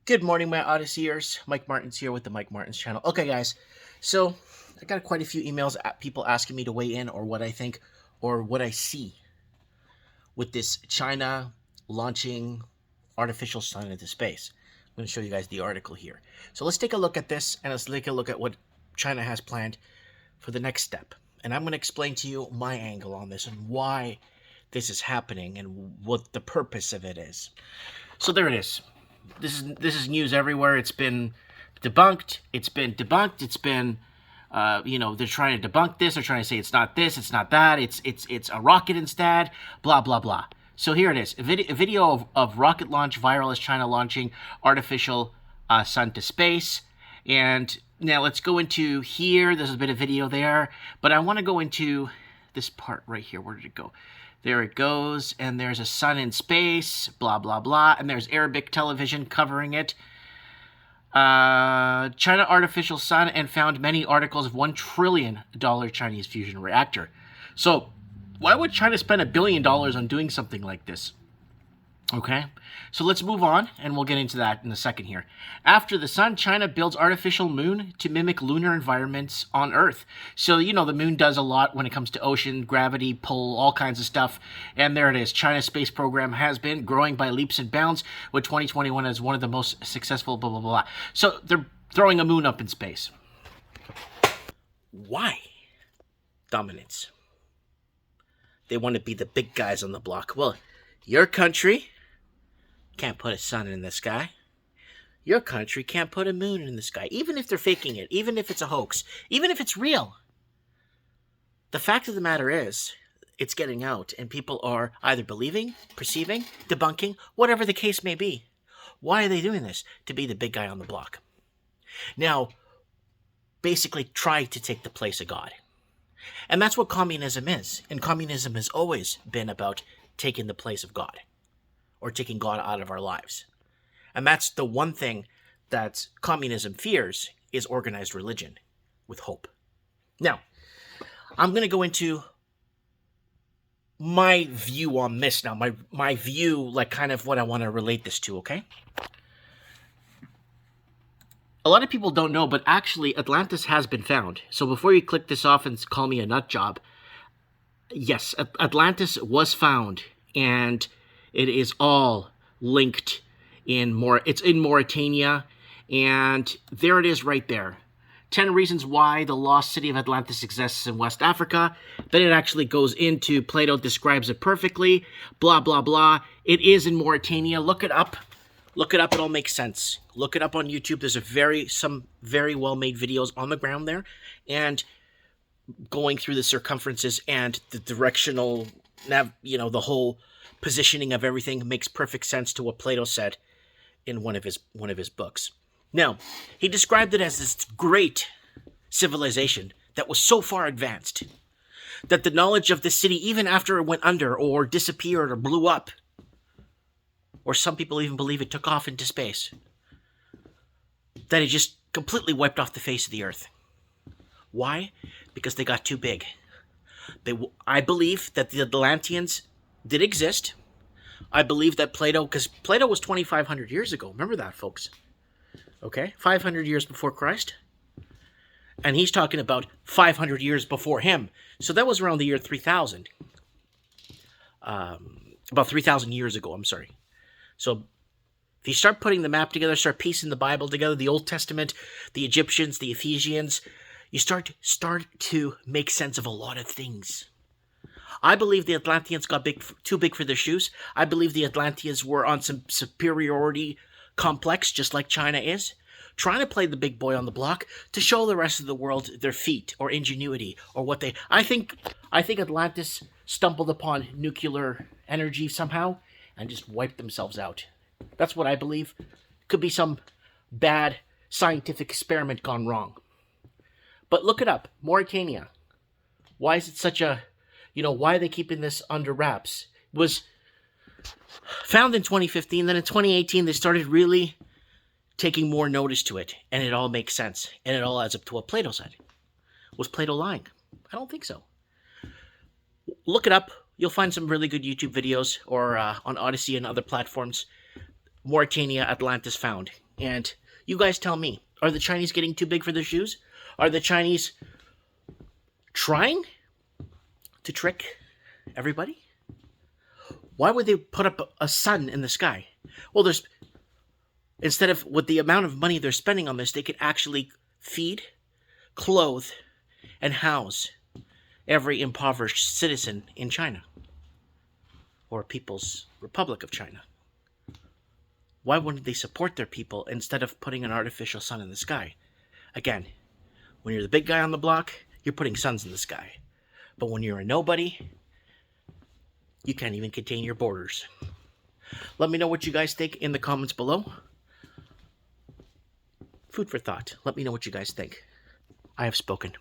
Good morning, my Odysseyers. Mike Martins here with the Mike Martins channel. Okay, guys, so I got quite a few emails at people asking me to weigh in or what I think or what I see with this China launching artificial sun into space. I'm going to show you guys the article here. So let's take a look at this and let's take a look at what China has planned for the next step. And I'm going to explain to you my angle on this and why this is happening and what the purpose of it is. So there it is. This is news everywhere. It's been debunked. It's been debunked. It's been, they're trying to debunk this. They're trying to say it's not this, it's not that. It's a rocket instead. Blah blah blah. So here it is. A video of rocket launch viral as China launching artificial sun to space. And now let's go into here. There's a bit of video there, but I want to go into this part right here. Where did it go? There it goes, and there's a sun in space, blah, blah, blah, and there's Arabic television covering it. China artificial sun and found many articles of $1 trillion Chinese fusion reactor. So, why would China spend $1 billion on doing something like this? Okay, so let's move on, and we'll get into that in a second here. After the sun, China builds artificial moon to mimic lunar environments on Earth. So, the moon does a lot when it comes to ocean, gravity, pull, all kinds of stuff. And there it is. China's space program has been growing by leaps and bounds, with 2021 as one of the most successful, blah, blah, blah. So, they're throwing a moon up in space. Why? Dominance. They want to be the big guys on the block. Well, your country can't put a sun in the sky. Your country can't put a moon in the sky. Even if they're faking it, even if it's a hoax, even if it's real. The fact of the matter is, it's getting out, and people are either believing, perceiving, debunking, whatever the case may be. Why are they doing this? To be the big guy on the block. Now, basically try to take the place of God. And that's what communism is. And communism has always been about taking the place of God, or taking God out of our lives. And that's the one thing that communism fears, is organized religion with hope. Now, I'm going to go into my view on this now, my view, like kind of what I want to relate this to, okay? A lot of people don't know, but actually Atlantis has been found. So before you click this off and call me a nut job, yes, Atlantis was found, and it is all linked it's in Mauritania, and there it is right there. 10 reasons why the lost city of Atlantis exists in West Africa. Then it actually goes into, Plato describes it perfectly, blah, blah, blah. It is in Mauritania. Look it up. Look it up. It all makes sense. Look it up on YouTube. There's some very well-made videos on the ground there, and going through the circumferences and the directional, the whole positioning of everything makes perfect sense to what Plato said in one of his books. Now, he described it as this great civilization that was so far advanced that the knowledge of the city, even after it went under or disappeared or blew up, or some people even believe it took off into space, that it just completely wiped off the face of the earth. Why? Because they got too big. I believe that the Atlanteans did exist. I believe that because Plato was 2,500 years ago. Remember that, folks. Okay? 500 years before Christ. And he's talking about 500 years before him. So that was around the year 3000. About 3,000 years ago, I'm sorry. So if you start putting the map together, start piecing the Bible together, the Old Testament, the Egyptians, the Ephesians, you start to make sense of a lot of things. I believe the Atlanteans got too big for their shoes. I believe the Atlanteans were on some superiority complex, just like China is, trying to play the big boy on the block to show the rest of the world their feat or ingenuity or what they. I think Atlantis stumbled upon nuclear energy somehow and just wiped themselves out. That's what I believe. Could be some bad scientific experiment gone wrong. But look it up. Mauritania. Why is it such a... why are they keeping this under wraps? It was found in 2015. Then in 2018, they started really taking more notice to it. And it all makes sense. And it all adds up to what Plato said. Was Plato lying? I don't think so. Look it up. You'll find some really good YouTube videos or on Odyssey and other platforms. Mauritania, Atlantis found. And you guys tell me, are the Chinese getting too big for their shoes? Are the Chinese trying to trick everybody? Why would they put up a sun in the sky? Well, there's instead of with the amount of money they're spending on this, they could actually feed, clothe, and house every impoverished citizen in China or People's Republic of China. Why wouldn't they support their people instead of putting an artificial sun in the sky? Again, when you're the big guy on the block, you're putting suns in the sky. But when you're a nobody, you can't even contain your borders. Let me know what you guys think in the comments below. Food for thought. Let me know what you guys think. I have spoken.